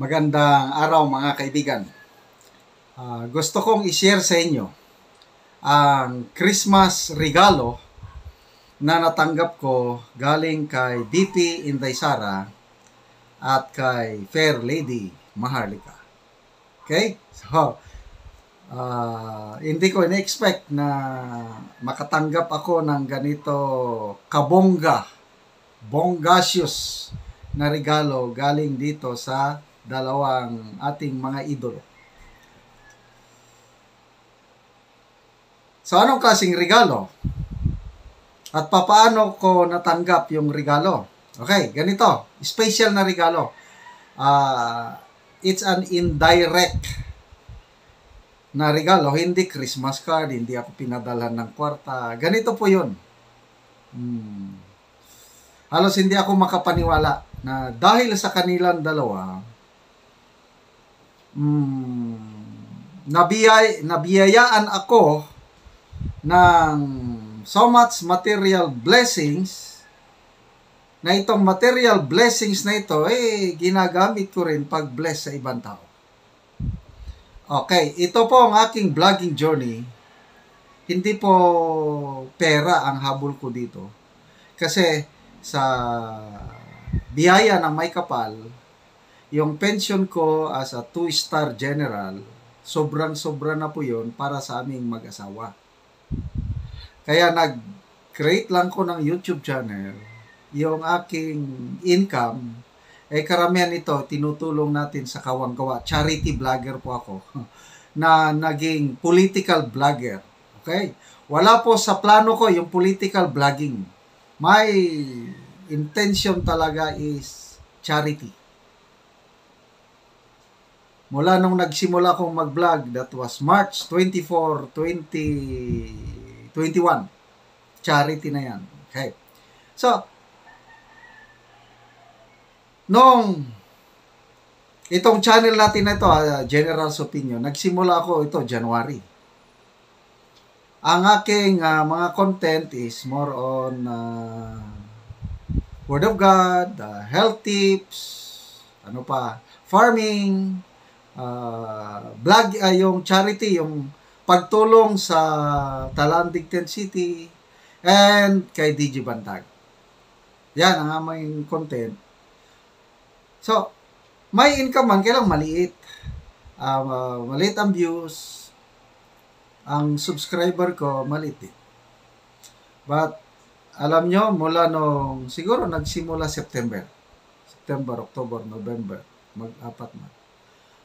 Magandang araw mga kaibigan. Gusto kong i-share sa inyo ang Christmas regalo na natanggap ko galing kay BP Inday Sara at kay Fair Lady Maharlika. Okay? So, hindi ko in-expect na makatanggap ako ng ganito bongacious na regalo galing dito sa dalawang ating mga idolo. So, anong klaseng regalo? At papaano ko natanggap yung regalo? Okay, ganito. Special na regalo. It's an indirect na regalo. Hindi Christmas card, hindi ako pinadalhan ng kwarta. Ganito po yun. Halos hindi ako makapaniwala na dahil sa kanilang dalawa, nabiyayaan ako ng so much material blessings na itong material blessings na ito ginagamit ko rin pag bless sa ibang tao. Okay, ito po ang aking vlogging journey. Hindi po pera ang habol ko dito. Kasi sa biyaya ng may kapal, yung pension ko as a 2-star general, sobrang-sobra na po yun para sa aming mag-asawa. Kaya nag-create lang ko ng YouTube channel, yung aking income, karamihan ito, tinutulong natin sa kawang-gawa. Charity vlogger po ako, na naging political vlogger. Okay? Wala po sa plano ko yung political vlogging. My intention talaga is charity. Mula nung nagsimula akong mag-vlog, that was March 24, 2021. Charity na yan. Okay. So, nung itong channel natin na ito, General's Opinion, nagsimula ako ito January. Ang aking mga content is more on Word of God, health tips, farming, vlog, yung charity, yung pagtulong sa Talandigten City, and kay DJ Bantag. Yan ang aming content. So, may income man, kailang maliit. Maliit ang views. Ang subscriber ko, maliit din. But, alam nyo, mula nung, siguro nagsimula September, October, November, mag-apat na.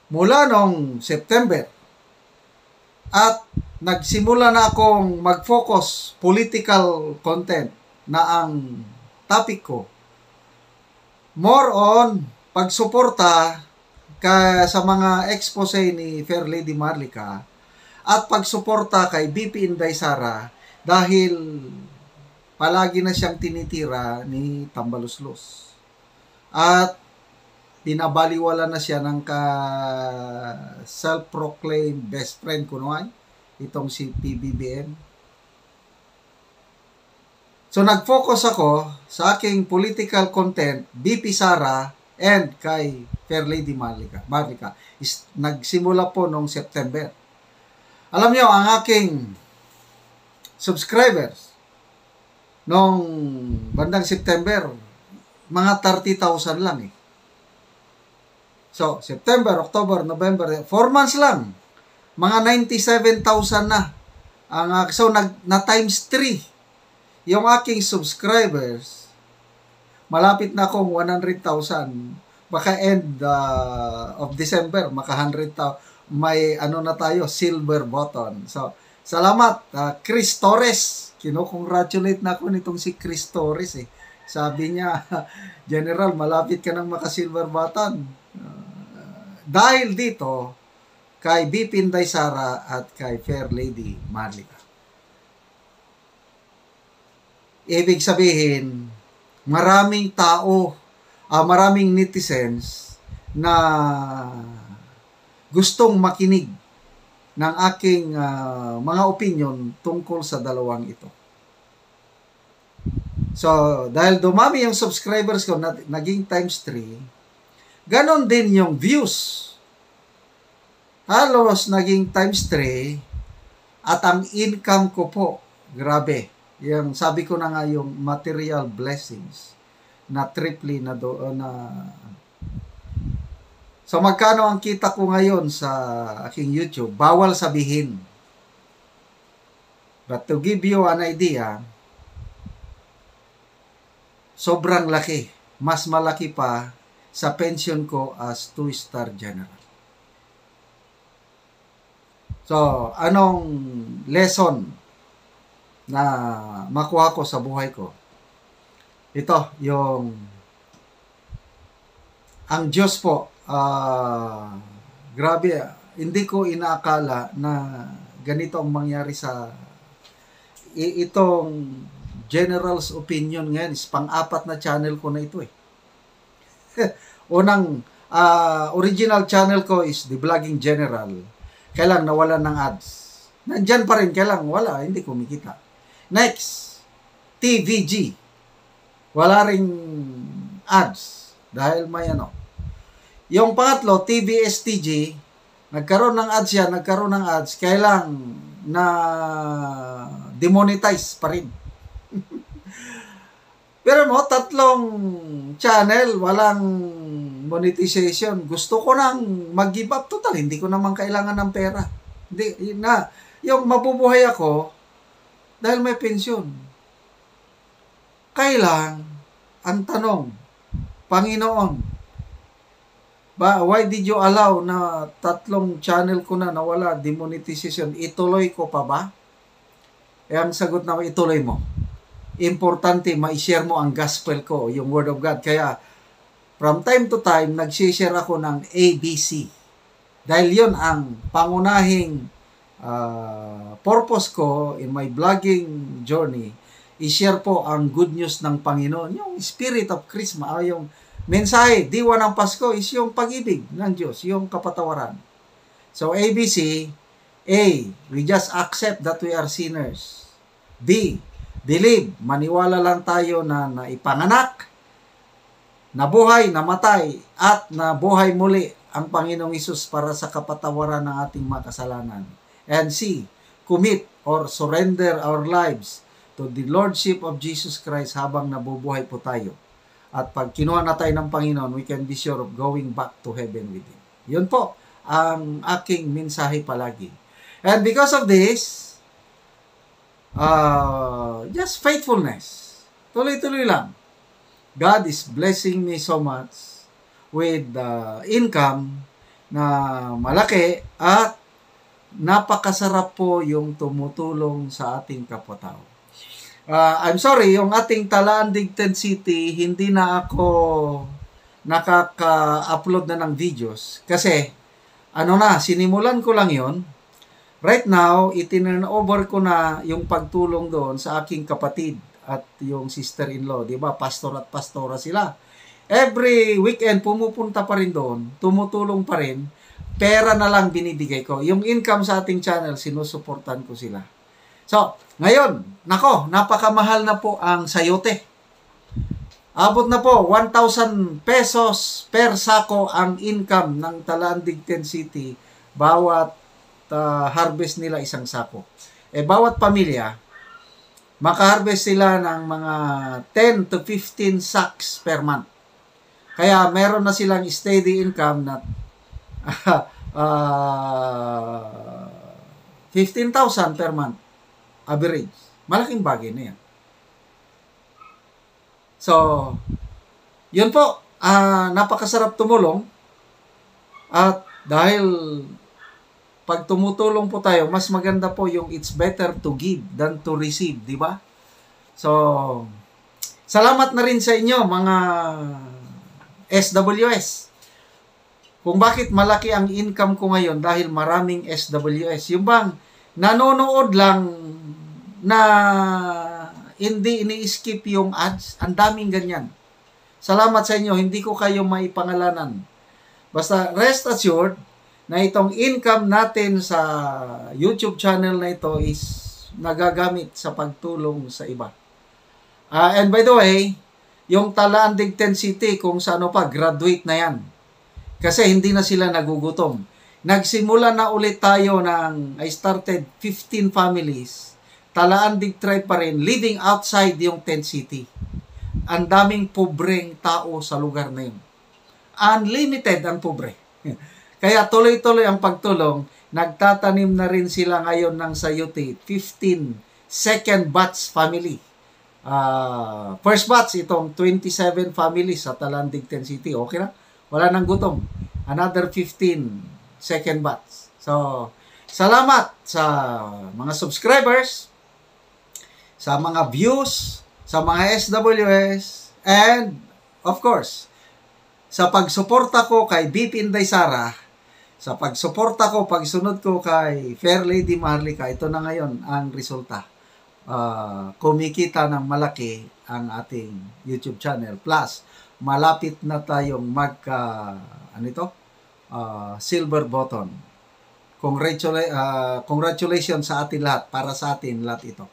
Mula nung September, at nagsimula na akong mag-focus political content na ang topic ko, more on pagsuporta sa mga expose ni Fair Lady Maharlika at pagsuporta kay BP Inday Sara dahil palagi na siyang tinitira ni Tambaluslos. At pinabaliwala na siya ng self-proclaimed best friend ko noon, itong si PBBM. So, nag-focus ako sa aking political content, BP Sara, and kay Fair Lady Maharlika. Nagsimula po noong September. Alam niyo, ang aking subscribers noong bandang September, mga 30,000 lang eh. So, September, October, November, 4 months lang. Mga 97,000 na. So, na times 3. Yung aking subscribers, malapit na akong 100,000. Baka end of December, maka 100,000. May na tayo, silver button. So, salamat, Chris Torres. Kino-congratulate na ako nitong si Chris Torres eh. Sabi niya, General, malapit ka ng maka-silver button. Dahil dito, kay BP Inday Sara at kay Fair Lady Maharlika. Ibig sabihin, maraming tao, maraming netizens na gustong makinig ng aking mga opinion tungkol sa dalawang ito. So, dahil dumami yung subscribers ko, naging times 3, ganon din yung views. Halos naging times 3 at ang income ko po, grabe. Yung sabi ko na nga yung material blessings na triple na so magkano ang kita ko ngayon sa aking YouTube? Bawal sabihin. But to give you an idea, sobrang laki. Mas malaki pa sa pension ko as 2-star general. So, anong lesson na makuha ko sa buhay ko? Ito, yung ang Diyos po, grabe, hindi ko inaakala na ganito ang mangyari sa itong General's Opinion ngayon. Pang-apat na channel ko na ito eh. Unang original channel ko is The Vlogging General. Kailang nawalan ng ads. Nandyan pa rin, kailang wala, hindi kumikita. Next, TVG. Wala ring ads. Dahil may ano. Yung pangatlo, TVSTG. Nagkaroon ng ads yan, kailang na demonetize pa rin. Pero no, 3 channel, walang monetization. Gusto ko nang mag-give up total. Hindi ko naman kailangan ng pera. Hindi, na, yung mabubuhay ako dahil may pensyon. Kailang, ang tanong, Panginoon, why did you allow na 3 channel ko na nawala demonetization? Ituloy ko pa ba? Ang sagot na ituloy mo. Importante, ma-share mo ang gospel ko, yung word of God. Kaya, from time to time, nag-share ako ng ABC. Dahil yun ang pangunahing purpose ko in my vlogging journey. I-share po ang good news ng Panginoon. Yung spirit of Christmas, yung mensahe, diwa ng Pasko is yung pag-ibig ng Diyos, yung kapatawaran. So, ABC, A, we just accept that we are sinners. B, believe, maniwala lang tayo na naipanganak, nabuhay, namatay, at nabuhay muli ang Panginoong Hesus para sa kapatawaran ng ating mga kasalanan. And C, commit or surrender our lives to the Lordship of Jesus Christ habang nabubuhay po tayo. At pag kinuha na tayo ng Panginoon, we can be sure of going back to heaven with Him. Yun po ang aking mensahe palagi. And because of this, just faithfulness. Tuloy-tuloy lang. God is blessing me so much with income na malaki at napakasarap po yung tumutulong sa ating kapwa-tao. I'm sorry, yung ating Talaan Digten City, hindi na ako nakaka-upload na ng videos kasi sinimulan ko lang yon. Right now, itinurn over ko na yung pagtulong doon sa aking kapatid at yung sister-in-law, di ba? Pastor at pastora sila. Every weekend, pumupunta pa rin doon, tumutulong pa rin, pera na lang binibigay ko. Yung income sa ating channel, sinusuportan ko sila. So, ngayon, napakamahal na po ang sayote. Abot na po, 1,000 pesos per sako ang income ng Talaan Digten City, bawat harvest nila isang sako. Bawat pamilya, maka-harvest sila ng mga 10 to 15 sacks per month. Kaya meron na silang steady income na 15,000 per month average. Malaking bagay na yan. So, yun po, napakasarap tumulong at dahil pag tumutulong po tayo, mas maganda po yung it's better to give than to receive, di ba? So, salamat na rin sa inyo, mga SWS. Kung bakit malaki ang income ko ngayon dahil maraming SWS. Yung bang nanonood lang na hindi ini-skip yung ads, ang daming ganyan. Salamat sa inyo, hindi ko kayo maipangalanan. Basta rest assured, na itong income natin sa YouTube channel na ito is nagagamit sa pagtulong sa iba. And by the way, yung Talaan Digten City, kung sa graduate na yan. Kasi hindi na sila nagugutom. Nagsimula na ulit tayo I started 15 families. Talaan Big Tribe pa rin, living outside yung tent city. Ang daming pobreng tao sa lugar na yun. Unlimited ang pobre. Kaya tuloy-tuloy ang pagtulong. Nagtatanim na rin sila ngayon ng sayuti. 15 second batch family. First batch, itong 27 families sa Talandig, Tent City. Okay na? Wala nang gutom. Another 15 second batch. So, salamat sa mga subscribers, sa mga views, sa mga SWS, and of course, sa pagsuporta ko kay BP Inday Sara, sa pagsuporta ko, pagsunod ko kay Fair Lady Maharlika, ito na ngayon ang resulta. Kumikita ng malaki ang ating YouTube channel. Plus, malapit na tayong silver button. Congratulations sa atin lahat, para sa atin lahat ito.